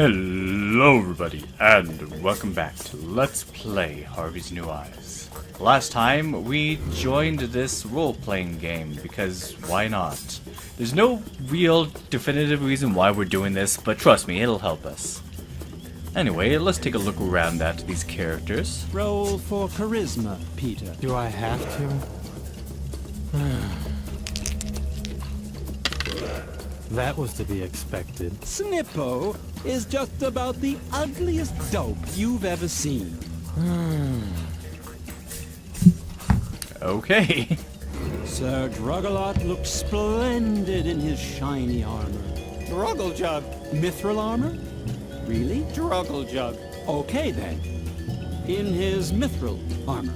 Hello everybody, and welcome back to Let's Play Harvey's New Eyes. Last time, we joined this role-playing game, because why not? There's no real definitive reason why we're doing this, but trust me, it'll help us. Anyway, let's take a look around at these characters. Roll for charisma, Peter. Do I have to? That was to be expected. Snippo is just about the ugliest dope you've ever seen. Okay. Sir Druggalot looks splendid in his shiny armor. Druggaljug. Mithril armor? Really? Druggaljug. Okay then. In his mithril armor.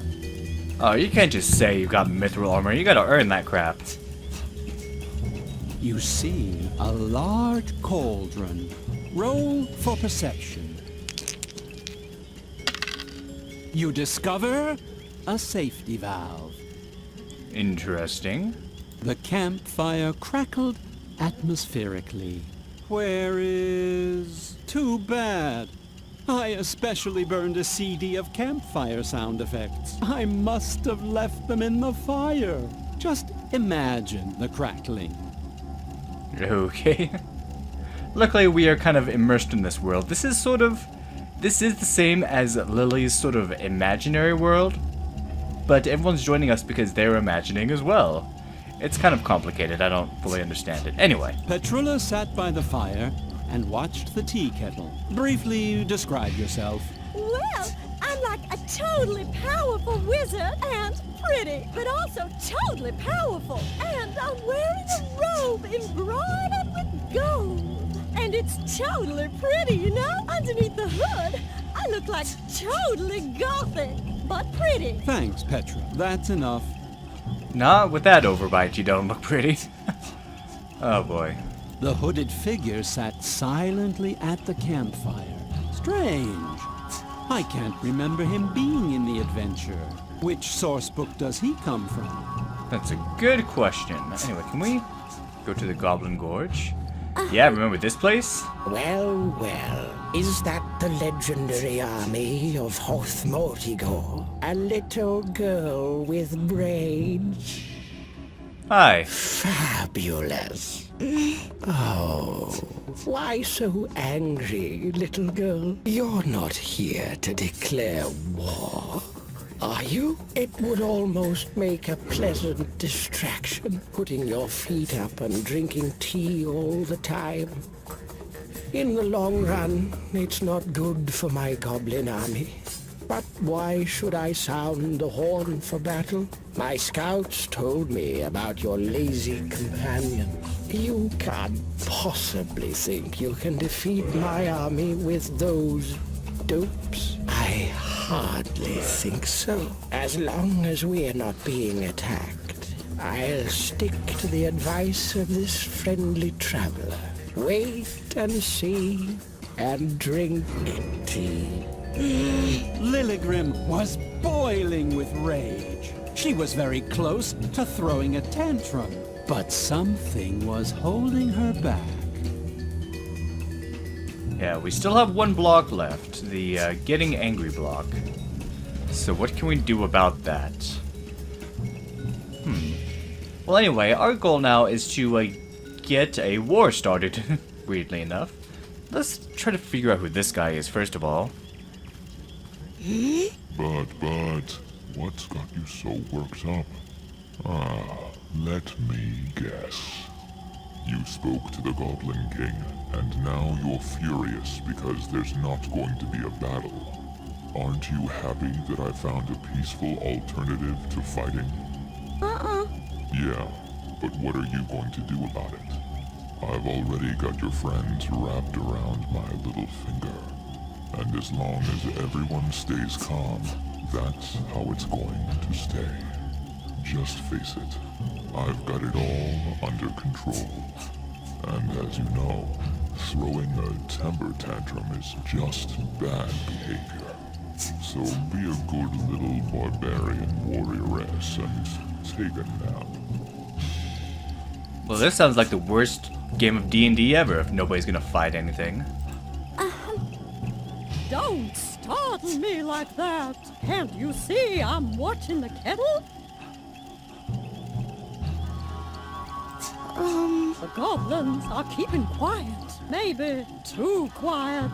Oh, you can't just say you've got mithril armor, you gotta earn that crap. You see a large cauldron. Roll for perception. You discover a safety valve. Interesting. The campfire crackled atmospherically. Where is... Too bad. I especially burned a CD of campfire sound effects. I must have left them in the fire. Just imagine the crackling. Okay. Luckily, we are kind of immersed in this world. This is the same as Lily's sort of imaginary world, but everyone's joining us because they're imagining as well. It's kind of complicated. I don't fully understand it. Anyway. Petrula sat by the fire and watched the tea kettle. Briefly describe yourself. Well, I'm like a totally powerful wizard and pretty, but also totally powerful. And I'm wearing a robe embroidered with gold. And it's totally pretty, you know? Underneath the hood, I look like totally gothic, but pretty. Thanks, Petra. That's enough. Not with that overbite, you don't look pretty. Oh boy. The hooded figure sat silently at the campfire. Strange. I can't remember him being in the adventure. Which source book does he come from? That's a good question. Anyway, can we go to the Goblin Gorge? Yeah, remember this place? Well, is that the legendary army of Hoth Mortigor? A little girl with braids? Hi. Fabulous. Oh, why so angry, little girl? You're not here to declare war, are you? It would almost make a pleasant distraction, putting your feet up and drinking tea all the time. In the long run, it's not good for my goblin army. But why should I sound the horn for battle? My scouts told me about your lazy companions. You can't possibly think you can defeat my army with those dopes. I hardly think so. As long as we're not being attacked, I'll stick to the advice of this friendly traveler. Wait and see, and drink tea. Lilligrim was boiling with rage. She was very close to throwing a tantrum, but something was holding her back. Yeah, we still have one block left, the getting angry block. So what can we do about that? Well, anyway, our goal now is to get a war started, weirdly enough. Let's try to figure out who this guy is, first of all. But, what's got you so worked up? Let me guess. You spoke to the Goblin King, and now you're furious because there's not going to be a battle. Aren't you happy that I found a peaceful alternative to fighting? Yeah, but what are you going to do about it? I've already got your friends wrapped around my little finger. And as long as everyone stays calm, that's how it's going to stay. Just face it, I've got it all under control. And as you know, throwing a temper tantrum is just bad behavior. So be a good little barbarian warrioress and take a nap. Well, this sounds like the worst game of D&D ever if nobody's gonna fight anything. Don't startle me like that. Can't you see I'm watching the kettle? The goblins are keeping quiet. Maybe too quiet.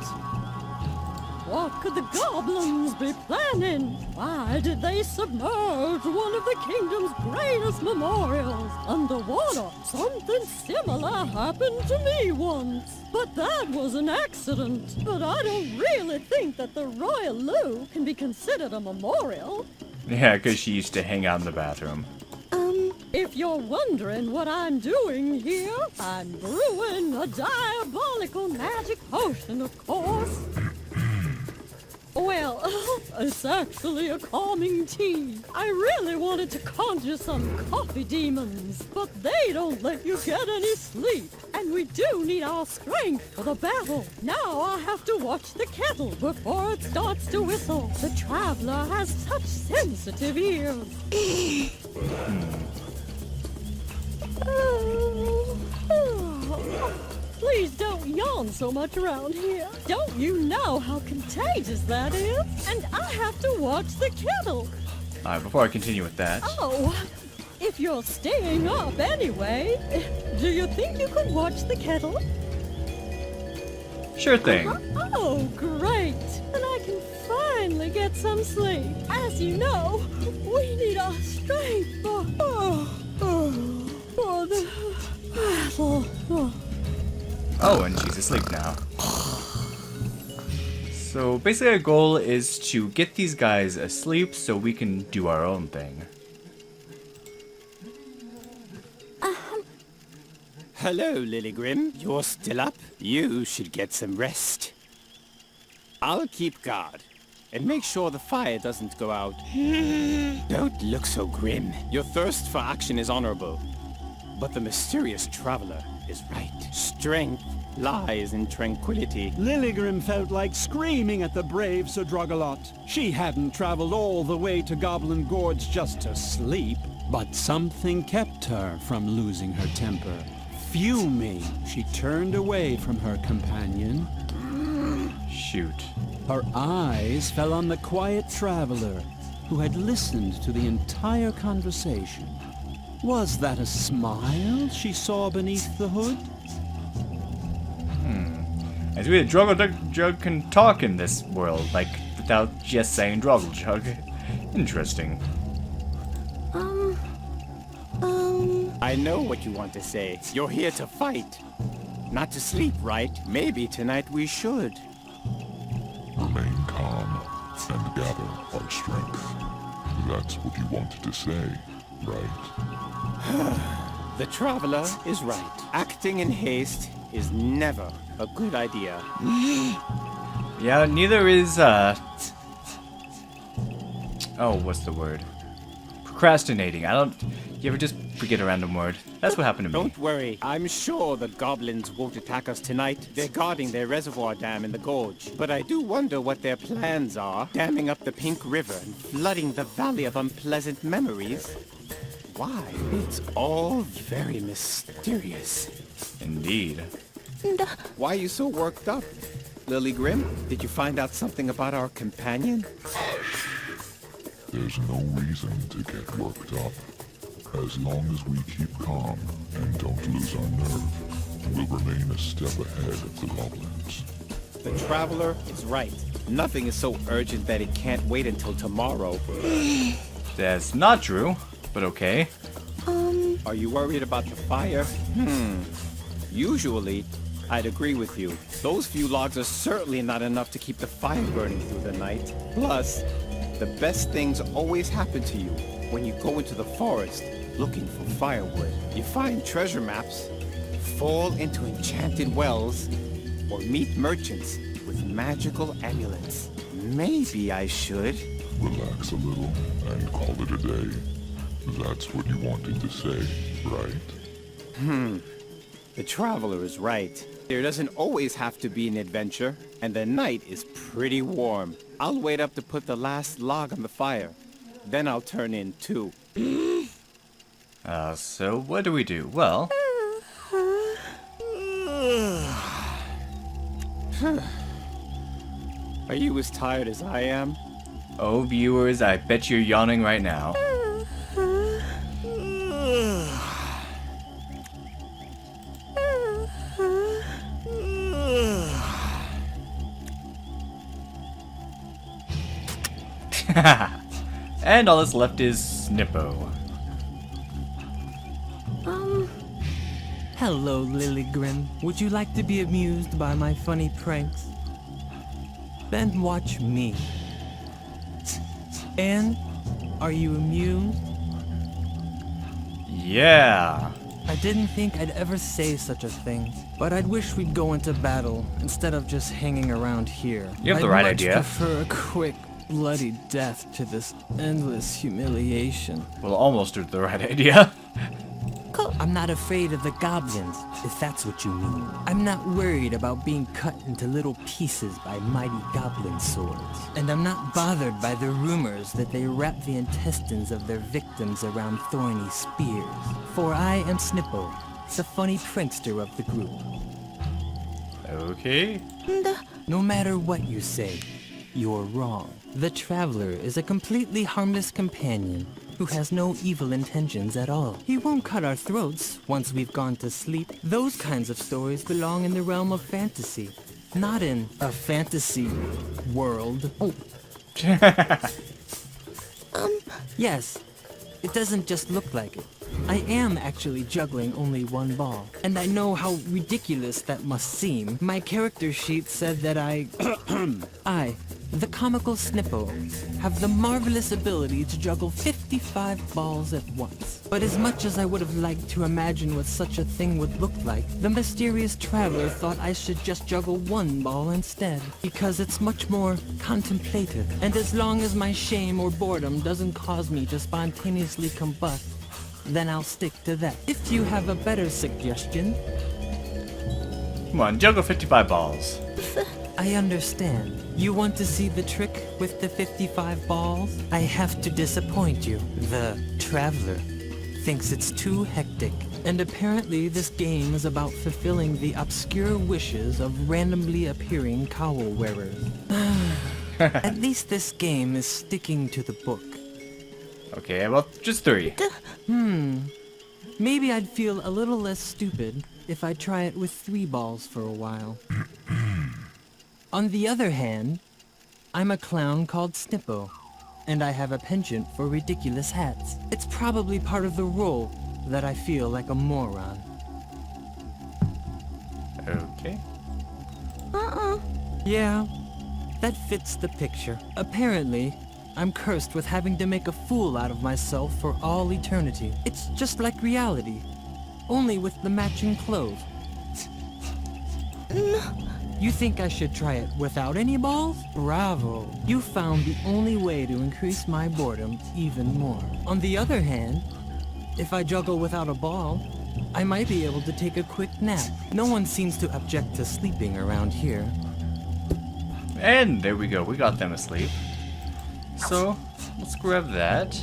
What could the goblins be planning? Why did they submerge one of the kingdom's greatest memorials underwater? Something similar happened to me once. But that was an accident. But I don't really think that the Royal Loo can be considered a memorial. Yeah, because she used to hang out in the bathroom. If you're wondering what I'm doing here, I'm brewing a diabolical magic potion, of course. Well, it's actually a calming tea. I really wanted to conjure some coffee demons, but they don't let you get any sleep. And we do need our strength for the battle. Now I have to watch the kettle before it starts to whistle. The traveler has such sensitive ears. Please don't yawn so much around here. Don't you know how contagious that is? And I have to watch the kettle. Alright, before I continue with that, Oh, if you're staying up anyway, do you think you could watch the kettle? sure thing. Oh, great. Then I can finally get some sleep. As you know, we need our strength for the battle. Oh, and she's asleep now. So basically our goal is to get these guys asleep so we can do our own thing. Hello, Lilygrim. You're still up? You should get some rest. I'll keep guard and make sure the fire doesn't go out. Don't look so grim. Your thirst for action is honorable, but the mysterious traveler is right. Strength lies in tranquility. Lilygrim felt like screaming at the brave Sir Drogalot. She hadn't traveled all the way to Goblin Gorge just to sleep, but something kept her from losing her temper. Fuming, she turned away from her companion. Shoot. Her eyes fell on the quiet traveler who had listened to the entire conversation. Was that a smile she saw beneath the hood? As we Drogoljug can talk in this world, like, without just saying Drogoljug. Interesting. I know what you want to say. You're here to fight, not to sleep, right? Maybe tonight we should. Remain calm and gather our strength. That's what you wanted to say, right? The traveler is right. Acting in haste is never a good idea. Yeah, neither is, oh, what's the word? Procrastinating. You ever just forget a random word? That's what happened to me. Don't worry. I'm sure the goblins won't attack us tonight. They're guarding their reservoir dam in the gorge. But I do wonder what their plans are. Damming up the Pink River and flooding the Valley of Unpleasant Memories. Why? It's all very mysterious. Indeed. Why are you so worked up? Lilygrim, did you find out something about our companion? There's no reason to get worked up. As long as we keep calm and don't lose our nerve, we'll remain a step ahead of the goblins. The traveler is right. Nothing is so urgent that it can't wait until tomorrow. That's not true, but okay. Are you worried about the fire? Usually, I'd agree with you. Those few logs are certainly not enough to keep the fire burning through the night. Plus, the best things always happen to you when you go into the forest looking for firewood. You find treasure maps, fall into enchanted wells, or meet merchants with magical amulets. Maybe I should. Relax a little and call it a day. That's what you wanted to say, right? The traveler is right. There doesn't always have to be an adventure, and the night is pretty warm. I'll wait up to put the last log on the fire. Then I'll turn in too. So what do we do? Well, Are you as tired as I am? Oh, viewers, I bet you're yawning right now. And all that's left is Snippo. Hello, Lilygrim. Would you like to be amused by my funny pranks? Then watch me. And are you amused? Yeah. I didn't think I'd ever say such a thing, but I'd wish we'd go into battle instead of just hanging around here. You have the right idea. I'd much prefer a quick, bloody death to this endless humiliation. Well, almost the right idea. I'm not afraid of the goblins, if that's what you mean. I'm not worried about being cut into little pieces by mighty goblin swords. And I'm not bothered by the rumors that they wrap the intestines of their victims around thorny spears. For I am Snippo, the funny prankster of the group. Okay. No matter what you say, you're wrong. The Traveler is a completely harmless companion who has no evil intentions at all. He won't cut our throats once we've gone to sleep. Those kinds of stories belong in the realm of fantasy, not in a fantasy world. Oh. Yes, it doesn't just look like it. I am actually juggling only one ball, and I know how ridiculous that must seem. My character sheet said that I, the comical Snippo, have the marvelous ability to juggle 55 balls at once. But as much as I would have liked to imagine what such a thing would look like, the mysterious Traveler thought I should just juggle one ball instead, because it's much more contemplative. And as long as my shame or boredom doesn't cause me to spontaneously combust, then I'll stick to that. If you have a better suggestion... Come on, juggle 55 balls. I understand. You want to see the trick with the 55 balls? I have to disappoint you. The Traveler thinks it's too hectic. And apparently this game is about fulfilling the obscure wishes of randomly appearing cowl wearers. At least this game is sticking to the book. Okay, well, just 3. Maybe I'd feel a little less stupid if I try it with 3 balls for a while. On the other hand, I'm a clown called Snippo, and I have a penchant for ridiculous hats. It's probably part of the role that I feel like a moron. Okay. Yeah, that fits the picture. Apparently, I'm cursed with having to make a fool out of myself for all eternity. It's just like reality, only with the matching clothes. You think I should try it without any balls? Bravo! You found the only way to increase my boredom even more. On the other hand, if I juggle without a ball, I might be able to take a quick nap. No one seems to object to sleeping around here. And there we go, we got them asleep. So, let's grab that.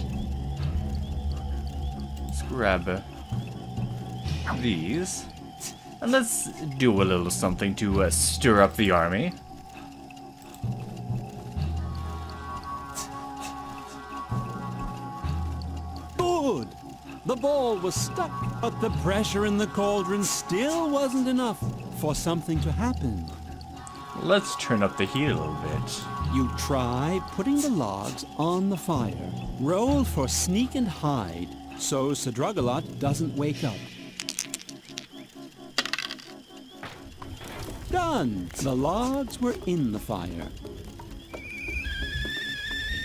Let's grab these. And let's do a little something to stir up the army. Good! The ball was stuck, but the pressure in the cauldron still wasn't enough for something to happen. Let's turn up the heat a little bit. You try putting the logs on the fire. Roll for sneak and hide, so Sadrugalot doesn't wake up. Done! The logs were in the fire.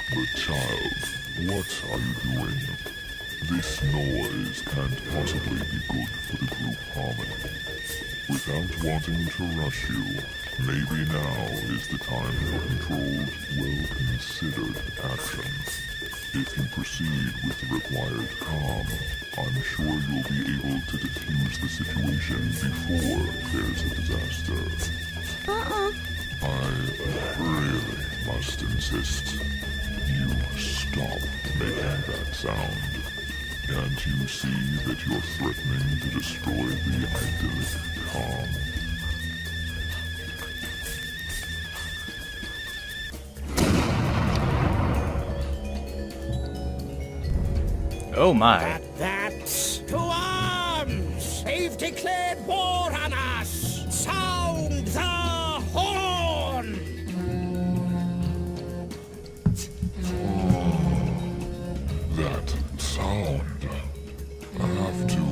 But child, what are you doing? This noise can't possibly be good for the group harmony. Without wanting to rush you, maybe now is the time for controlled, well-considered action. If you proceed with the required calm, I'm sure you'll be able to defuse the situation before there's a disaster. I really must insist. You stop making that sound. Can't you see that you're threatening to destroy the idyllic calm? Oh my. That's to arms! They've declared war on us! Sound the horn! That sound. I have to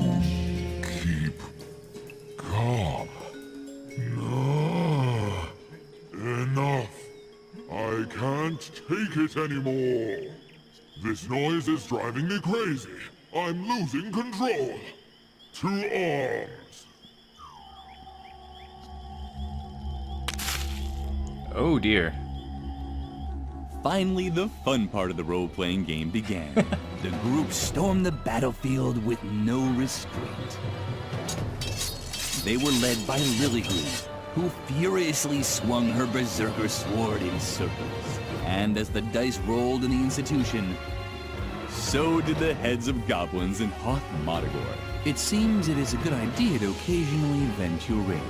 keep calm. No. Enough. I can't take it anymore. This noise is driving me crazy. I'm losing control. To arms. Oh dear. Finally, the fun part of the role-playing game began. The group stormed the battlefield with no restraint. They were led by Lilligrew, who furiously swung her berserker sword in circles. And as the dice rolled in the institution, so did the heads of goblins in Hoth Modagor. It seems it is a good idea to occasionally vent your rage.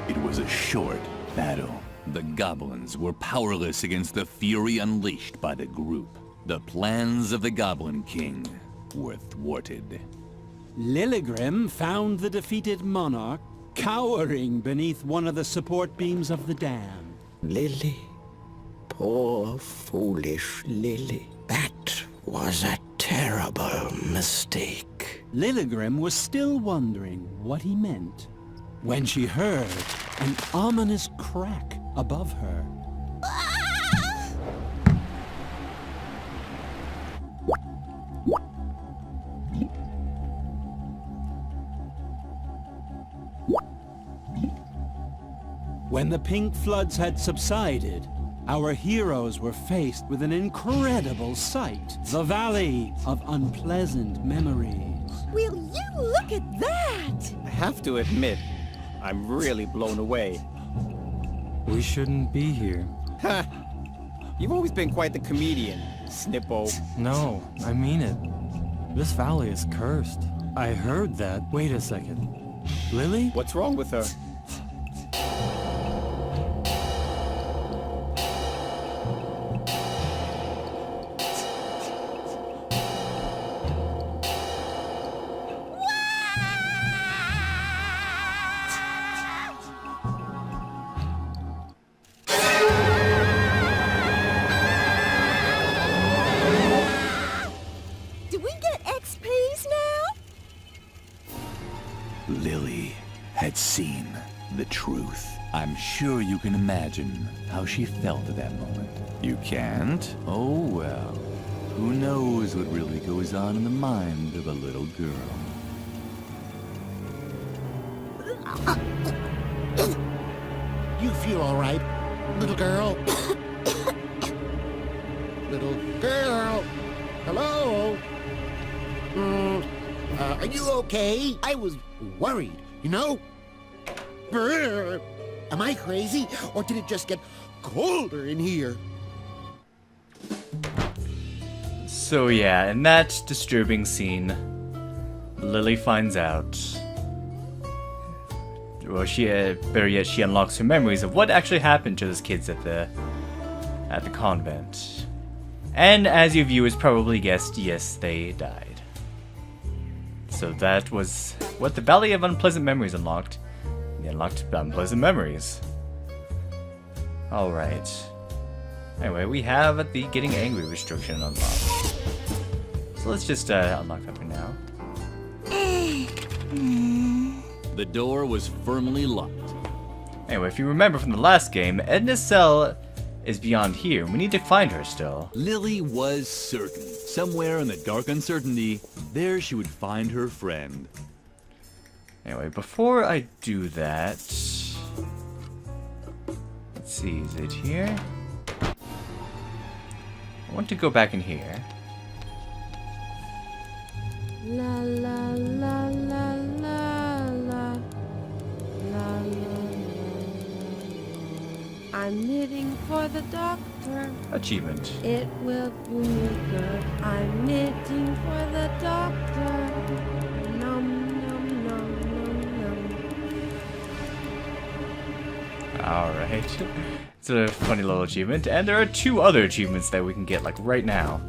It was a short battle. The goblins were powerless against the fury unleashed by the group. The plans of the Goblin King were thwarted. Lilligrim found the defeated monarch cowering beneath one of the support beams of the dam. Lily. Poor, foolish Lily. That was a terrible mistake. Lilligrim was still wondering what he meant when she heard an ominous crack above her. When the pink floods had subsided, our heroes were faced with an incredible sight. The Valley of Unpleasant Memories. Will you look at that? I have to admit, I'm really blown away. We shouldn't be here. Ha! You've always been quite the comedian, Snippo. No, I mean it. This valley is cursed. I heard that. Wait a second. Lily? What's wrong with her? Do we get XPs now? Lily had seen the truth. I'm sure you can imagine how she felt at that moment. You can't? Oh well. Who knows what really goes on in the mind of a little girl? You feel all right, little girl? Little girl? Hello? Are you okay? I was worried, you know? Brr. Am I crazy, or did it just get colder in here? So yeah, in that disturbing scene, Lily finds out. Well, better yet, she unlocks her memories of what actually happened to those kids at the convent. And as you viewers probably guessed, yes, they died. So that was what the Valley of Unpleasant Memories unlocked. They unlocked unpleasant memories. Alright. Anyway, we have the Getting Angry restriction unlocked. So let's just unlock that for now. The door was firmly locked. Anyway, if you remember from the last game, Edna's cell is beyond here. We need to find her still. Lily was certain. Somewhere in the dark uncertainty, there she would find her friend. Anyway, before I do that... Let's see, is it here? I want to go back in here. La la la la la la la la. I'm knitting for the doctor. Achievement. It will do me good. I'm knitting for the doctor. Num num num num num. Alright. It's a funny little achievement. And there are 2 other achievements that we can get, like, right now.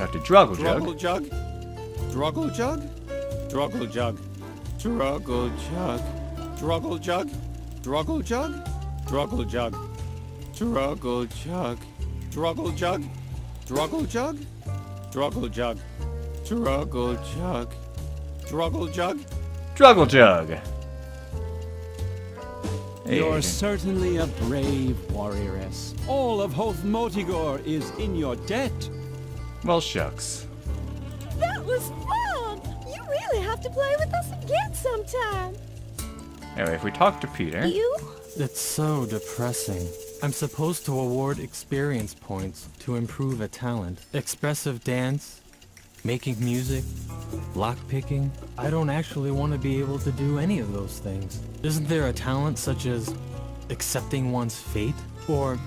Dr. Droggle Droggle Jug. Droggle Jug. Droggle Jug. Droggle Jug. Droggle Jug. Droggle Jug. Droggle Jug. Droggle Jug. Droggle Jug. Droggle Jug. Droggle Jug. Droggle Jug. Droggle Jug. Droggle Jug. Hey. You're certainly a brave warrioress. All of Hoth Motigor is in your debt. Well, shucks. That was fun! You really have to play with us again sometime. Anyway, if we talk to Peter... You? It's so depressing. I'm supposed to award experience points to improve a talent. Expressive dance, making music, lockpicking. I don't actually want to be able to do any of those things. Isn't there a talent such as accepting one's fate? Or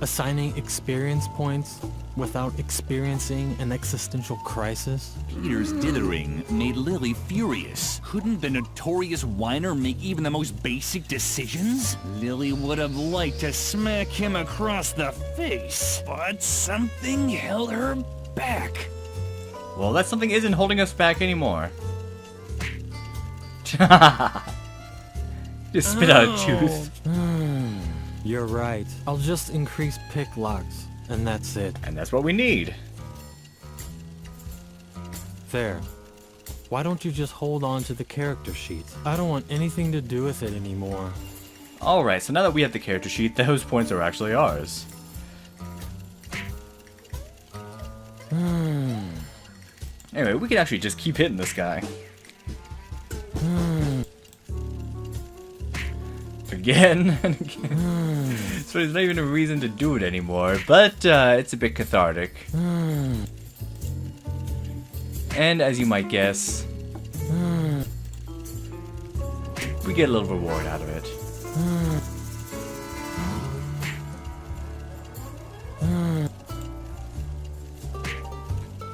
assigning experience points without experiencing an existential crisis? Peter's dithering made Lily furious. Couldn't the notorious whiner make even the most basic decisions? Lily would have liked to smack him across the face, but something held her back. Well, that something isn't holding us back anymore. Just spit out a tooth. You're right. I'll just increase pick locks, and that's it. And that's what we need. There. Why don't you just hold on to the character sheet? I don't want anything to do with it anymore. Alright, so now that we have the character sheet, those points are actually ours. Anyway, we can actually just keep hitting this guy. Again and again. So there's not even a reason to do it anymore, but it's a bit cathartic. And as you might guess, we get a little reward out of it.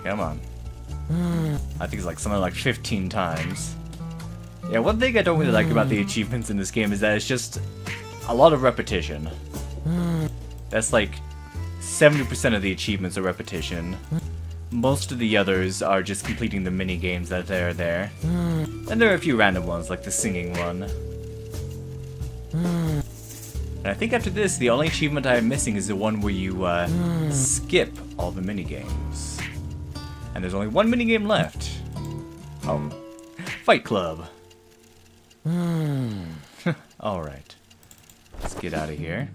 Come on. I think it's like something like 15 times. Yeah, one thing I don't really like about the achievements in this game is that it's just a lot of repetition. That's like 70% of the achievements are repetition. Most of the others are just completing the mini games that are there. And there are a few random ones, like the singing one. And I think after this, the only achievement I am missing is the one where you skip all the mini games. And there's only one minigame left. Fight Club. Alright. Let's get out of here.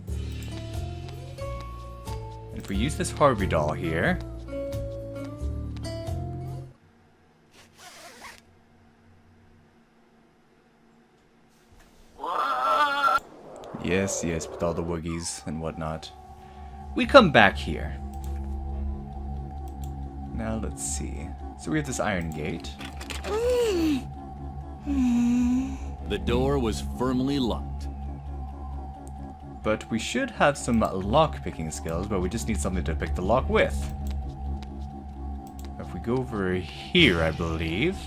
And if we use this Harvey doll here... Yes, yes, with all the woogies and whatnot. We come back here. Now let's see. So we have this iron gate. The door was firmly locked. But we should have some lock-picking skills, but we just need something to pick the lock with. If we go over here, I believe...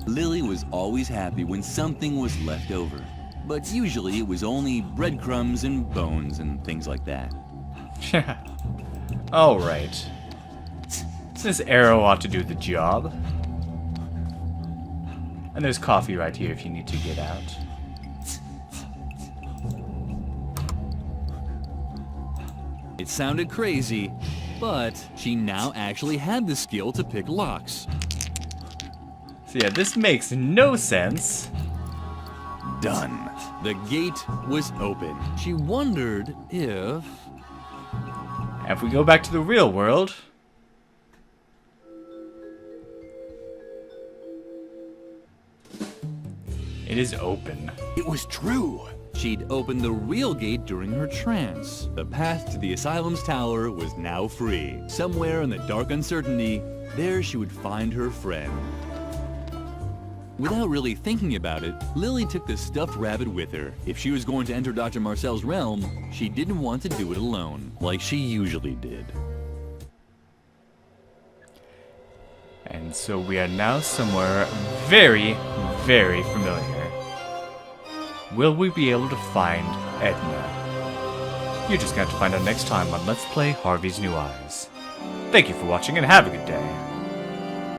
Lily was always happy when something was left over. But usually it was only breadcrumbs and bones and things like that. Alright. This arrow ought to do the job. And there's coffee right here if you need to get out. It sounded crazy, but she now actually had the skill to pick locks. So yeah, this makes no sense. Done. The gate was open. She wondered if... And if we go back to the real world... It is open. It was true. She'd opened the real gate during her trance. The path to the asylum's tower was now free. Somewhere in the dark uncertainty, there she would find her friend. Without really thinking about it, Lily took the stuffed rabbit with her. If she was going to enter Dr. Marcel's realm, she didn't want to do it alone, like she usually did. And so we are now somewhere very, very familiar. Will we be able to find Edna? You're just going to have to find out next time on Let's Play Harvey's New Eyes. Thank you for watching and have a good day.